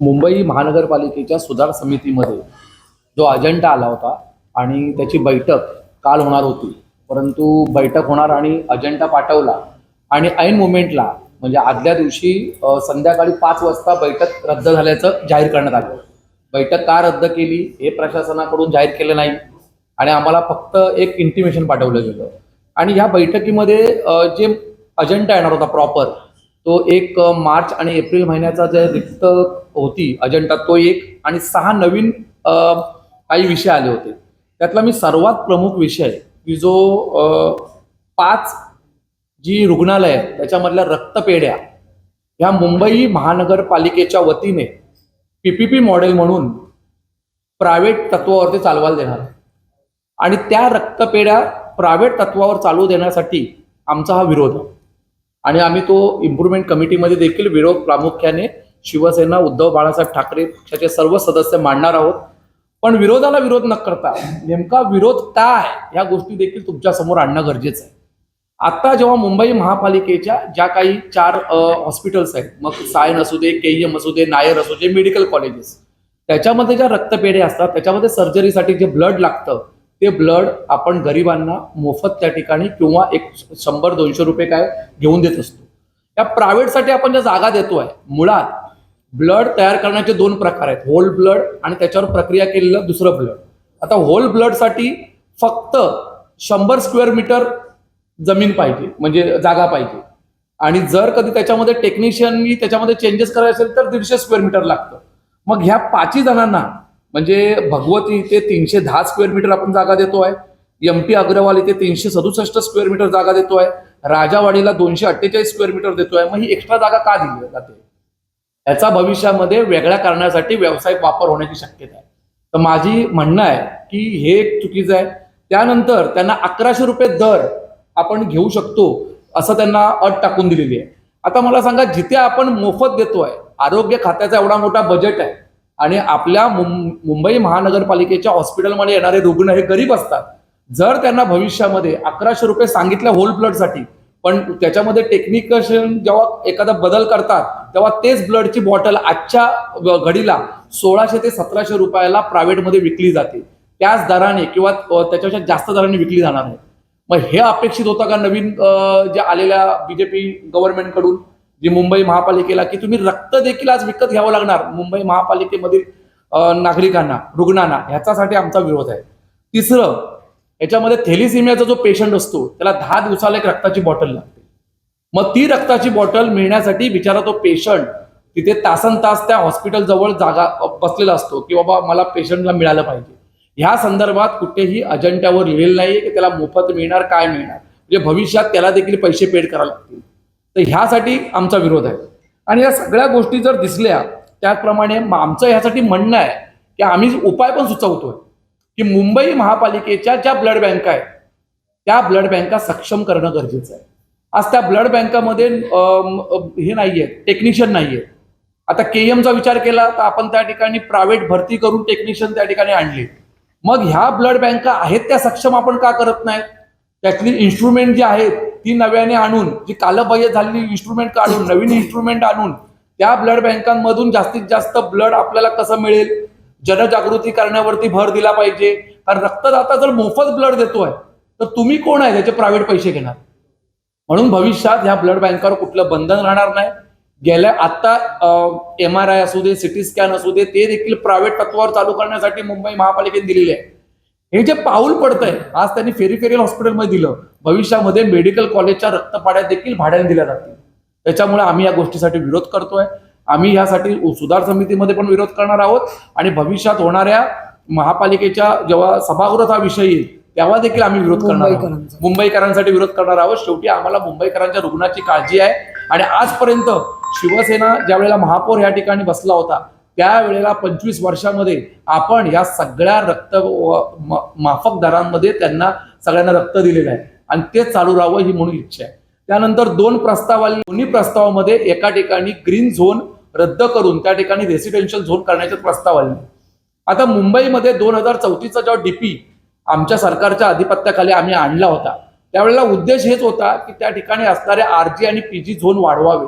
मुंबई महानगरपालिकेच्या सुधार समितीमध्ये जो अजेंडा आला होता आणि त्याची बैठक काल होणार होती, परंतु बैठक होणार आणि अजेंडा पाठवला आणि ऐन मोमेंटला म्हणजे आदल्या दिवशी संध्याकाळी 5 वाजता बैठक रद्द झाल्याचं जाहीर करण्यात आलं. बैठक का रद्द केली हे प्रशासनाकडून जाहीर केलं नाही आणि आम्हाला फक्त एक इंटिमेशन पाठवलं गेलं. आणि ह्या बैठकीमध्ये जे अजेंडा येणार होता प्रॉपर तो एक मार्च आणि एप्रिल महिन्याचा जे रिक्त होती अजेंडा तो एक आणि 6 नवीन काही विषय आले होते. त्यातला मी सर्वात प्रमुख विषय की जो 5 जी रुग्णालय आहेत त्याच्यामधल्या रक्तपेढ्या ह्या मुंबई महानगरपालिकेच्या वतीने PPP मॉडेल म्हणून प्रायव्हेट तत्वावरती चालवायला देणार आणि त्या रक्तपेढ्या प्रायव्हेट तत्वावर चालू देण्यासाठी आमचा हा विरोध आहे. आणि आम्ही तो इम्प्रुव्हमेंट कमिटीमध्ये देखील विरोध प्रामुख्याने शिवसेना, उद्धव बाळासाहेब ठाकरे पक्षाचे सर्व सदस्य मांडणार आहोत. पण विरोधाला विरोध न करता नेमका विरोध काय ह्या गोष्टी देखील तुमच्या समोर आणणं गरजेचं आहे. आता जेव्हा मुंबई महापालिकेच्या ज्या काही 4 हॉस्पिटल्स आहेत, मग सायन असू दे, KEM असू दे, नायर असू दे, मेडिकल कॉलेजेस, त्याच्यामध्ये ज्या रक्तपेढ्या असतात त्याच्यामध्ये सर्जरीसाठी जे ब्लड लागतं ते ब्लड आपण गरिबांना मोफत त्या ठिकाणी किंवा एक 100-200 रुपये काय घेऊन देत असतो. या प्रायव्हेटसाठी आपण ज्या जागा देतोय, मुळात ब्लड तयार करण्याचे 2 प्रकार आहेत, होल ब्लड आणि त्याच्यावर प्रक्रिया केलेलं दुसरं ब्लड. आता होल ब्लडसाठी फक्त 100 स्क्वेअर मीटर जमीन पाहिजे, म्हणजे जागा पाहिजे. आणि जर कधी त्याच्यामध्ये टेक्निशियननी त्याच्यामध्ये चेंजेस करायचे असेल तर 150 स्क्वेअर मीटर लागतं. मग ह्या 5 जणांना म्हणजे भगवती इथे 310 स्क्वेअर मीटर आपण जागा देतोय, MP अग्रवाल इथे 367 स्क्वेअर मीटर जागा देतोय, राजावाडीला 248 स्क्वेअर मीटर देतोय. मग ही एक्स्ट्रा जागा का दिली जाते? याचा भविष्यामध्ये वेगळ्या करण्यासाठी व्यावसायिक वापर होण्याची शक्यता आहे. तर माझी म्हणणं आहे की हे चुकीचं आहे. त्यानंतर त्यांना 1100 रुपये दर आपण घेऊ शकतो असं त्यांना अट टाकून दिलेली आहे. आता मला सांगा, जिथे आपण मोफत देतोय, आरोग्य खात्याचा एवढा मोठा बजेट आहे आणि आपल्या मुंबई महानगरपालिकेच्या हॉस्पिटलमध्ये येणारे रुग्ण हे गरीब असतात, जर त्यांना भविष्यामध्ये 1100 रुपये सांगितले होल ब्लडसाठी, पण त्याच्यामध्ये टेक्निशियन जेव्हा एखादा बदल करतात तेव्हा तेच ब्लडची बॉटल आजच्या घडीला 1600 ते 1700 रुपयाला प्रायव्हेटमध्ये विकली जाते, त्याच दराने किंवा त्याच्यापेक्षा जास्त दराने विकली जाणार आहे. मग हे अपेक्षित होतं का नवीन जे आलेल्या BJP गव्हर्नमेंटकडून, जी मुंबई महापालिकेला, की तुम्ही रक्त देखील आज विकत घ्यावं लागणार मुंबई महापालिकेमधील नागरिकांना, रुग्णांना? ह्याच्यासाठी आमचा विरोध आहे. तिसरं, याच्यामध्ये थॅलेसिमियाचा जो पेशंट असतो त्याला 10 दिवसाला एक रक्ताची बॉटल लागते. मग ती रक्ताची बॉटल मिळण्यासाठी बिचारा तो पेशंट तिथे तासनतास त्या हॉस्पिटल जवळ जागा बसलेला असतो की बाबा मला पेशंटला मिळालं पाहिजे. ह्या संदर्भात कुठेही अजेंड्यावर लिहिलेलं नाहीये की त्याला मोफत मिळणार, काय मिळणार, म्हणजे भविष्यात त्याला देखील पैसे पेड करावे लागतील. तर ह्यासाठी आमचा विरोध आहे. आणि या सगळ्या गोष्टी जर दिसल्या त्याप्रमाणे आमचं ह्यासाठी म्हणणं आहे की आम्ही उपाय पण सुचवतोय की मुंबई महापालिकेच्या ज्या ब्लड बँका आहेत त्या ब्लड बँका सक्षम करणं गरजेचं आहे. आज त्या ब्लड बँकामध्ये हे नाहीये, टेक्निशियन नाहीये. आता KEMचा विचार केला तर आपण त्या ठिकाणी प्रायव्हेट भरती करून टेक्निशियन त्या ठिकाणी आणले. मग ह्या ब्लड बँका आहेत त्या सक्षम आपण का करत नाही? त्यातली इन्स्ट्रुमेंट जी आहेत ती नव्याने आणून, जी कालबाह्य झालेली इन्स्ट्रुमेंट काढून नवीन इन्स्ट्रुमेंट आणून त्या ब्लड बँकांमधून जास्तीत जास्त ब्लड आपल्याला कसं मिळेल, जनजागृती करण्यावरती भर दिला पाहिजे. कारण रक्तदाता जर मोफत ब्लड देतोय तर तुम्ही कोण आहे त्याचे प्रायव्हेट पैसे घेणार? म्हणून भविष्यात ह्या ब्लड बँकावर कुठलं बंधन राहणार नाही. गेल्या आता MRI असू दे, CT स्कॅन असू दे, ते देखील प्रायव्हेट तत्वावर चालू करण्यासाठी मुंबई महापालिकेने दिलेले आहे. हे जे पाऊल पडतंय, आज त्यांनी फेरीफेरियल हॉस्पिटलमध्ये दिलं, भविष्यामध्ये मेडिकल कॉलेजच्या रक्तपाड्या देखील भाड्याने दिल्या जातील. त्याच्यामुळे आम्ही या गोष्टीसाठी विरोध करतोय. आम्ही यासाठी सुधार समितीमध्ये पण विरोध करणार आहोत आणि भविष्यात होणाऱ्या महापालिकेच्या जेव्हा सभागृहात हा विषय येईल तेव्हा देखील आम्ही विरोध करणार आहोत, मुंबईकरांसाठी विरोध करणार आहोत. शेवटी आम्हाला मुंबईकरांच्या रुग्णाची काळजी आहे. आणि आजपर्यंत शिवसेना ज्या वेळेला महापौर या ठिकाणी बसला होता त्यावेळेला 25 वर्षामध्ये आपण या सगळ्या रक्त माफक दरांमध्ये त्यांना सगळ्यांना रक्त दिलेलं आहे आणि ते चालू राहावं ही म्हणून इच्छा आहे. त्यानंतर 2 प्रस्ताव आले. दोन्ही प्रस्तावामध्ये एका ठिकाणी ग्रीन झोन रद्द करून त्या ठिकाणी रेसिडेन्शियल झोन करण्याचे प्रस्ताव आले. आता मुंबईमध्ये 2034चा जेव्हा DP आमच्या सरकारच्या अधिपत्याखाली आम्ही आणला होता त्यावेळेला उद्देश हेच होता की त्या ठिकाणी असणारे RG आणि PG झोन वाढवावे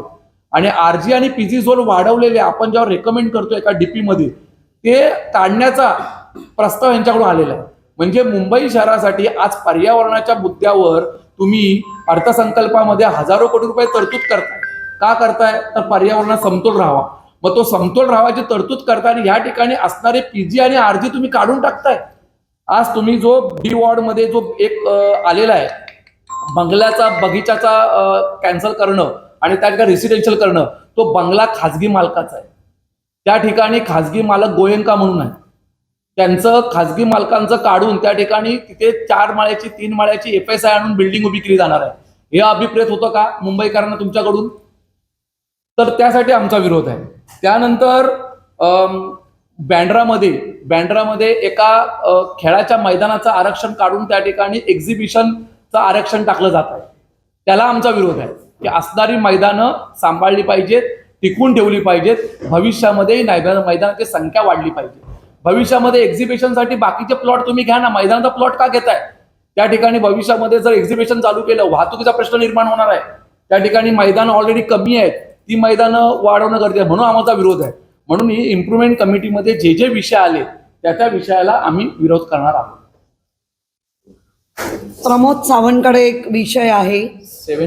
आणि आरजी आणि पीजी झोन वाढवलेले आपण जेव्हा रेकमेंड करतो एका डीपी मध्ये ते काढण्याचा प्रस्ताव यांच्याकडून आलेला आहे. म्हणजे मुंबई शहरासाठी आज पर्यावरणाच्या मुद्द्यावर तुम्ही अर्थसंकल्पामध्ये हजारो कोटी रुपये तरतूद करताय. का करताय? तर पर्यावरणात समतोल राहावा. मग तो समतोल राहावाची तरतूद करताय आणि या ठिकाणी असणारे पीजी आणि आरजी तुम्ही काढून टाकताय. आज तुम्ही जो डी वॉर्ड मध्ये जो एक आलेला आहे बंगल्याचा बगीचाचा कॅन्सल करणं आणि त्या ठिकाणी रेसिडेन्शियल करणं, तो बंगला खाजगी मालकाचा आहे. त्या ठिकाणी खाजगी मालक गोयंका म्हणून आहे. त्यांचं खाजगी मालकांचं काढून त्या ठिकाणी तिथे 4 माळ्याची 3 माळ्याची FSI आणून बिल्डिंग उभी केली जाणार आहे. हे अभिप्रेत होतं का मुंबईकरांना तुमच्याकडून? तर त्यासाठी आमचा विरोध आहे. त्यानंतर बँड्रामध्ये एका खेळाच्या मैदानाचं आरक्षण काढून त्या ठिकाणी एक्झिबिशनचं आरक्षण टाकलं जात आहे. त्याला आमचा विरोध आहे की असणारी मैदानं सांभाळली पाहिजेत, टिकून ठेवली पाहिजेत. भविष्यामध्ये मैदानाची संख्या वाढली पाहिजे. भविष्यामध्ये एक्झिबिशनसाठी बाकीचे प्लॉट तुम्ही घ्या ना, मैदानाचा प्लॉट का घेताय? त्या ठिकाणी भविष्यामध्ये जर एक्झिबिशन चालू केलं वाहतुकीचा प्रश्न निर्माण होणार आहे. त्या ठिकाणी मैदान ऑलरेडी कमी आहेत, ती मैदानं वाढवणं गरजेचं आहे. म्हणून आमचा विरोध आहे. म्हणून ही इम्प्रुव्हमेंट कमिटीमध्ये जे जे विषय आले त्या विषयाला आम्ही विरोध करणार आहोत. प्रमोद सावंतकडे एक विषय आहे 7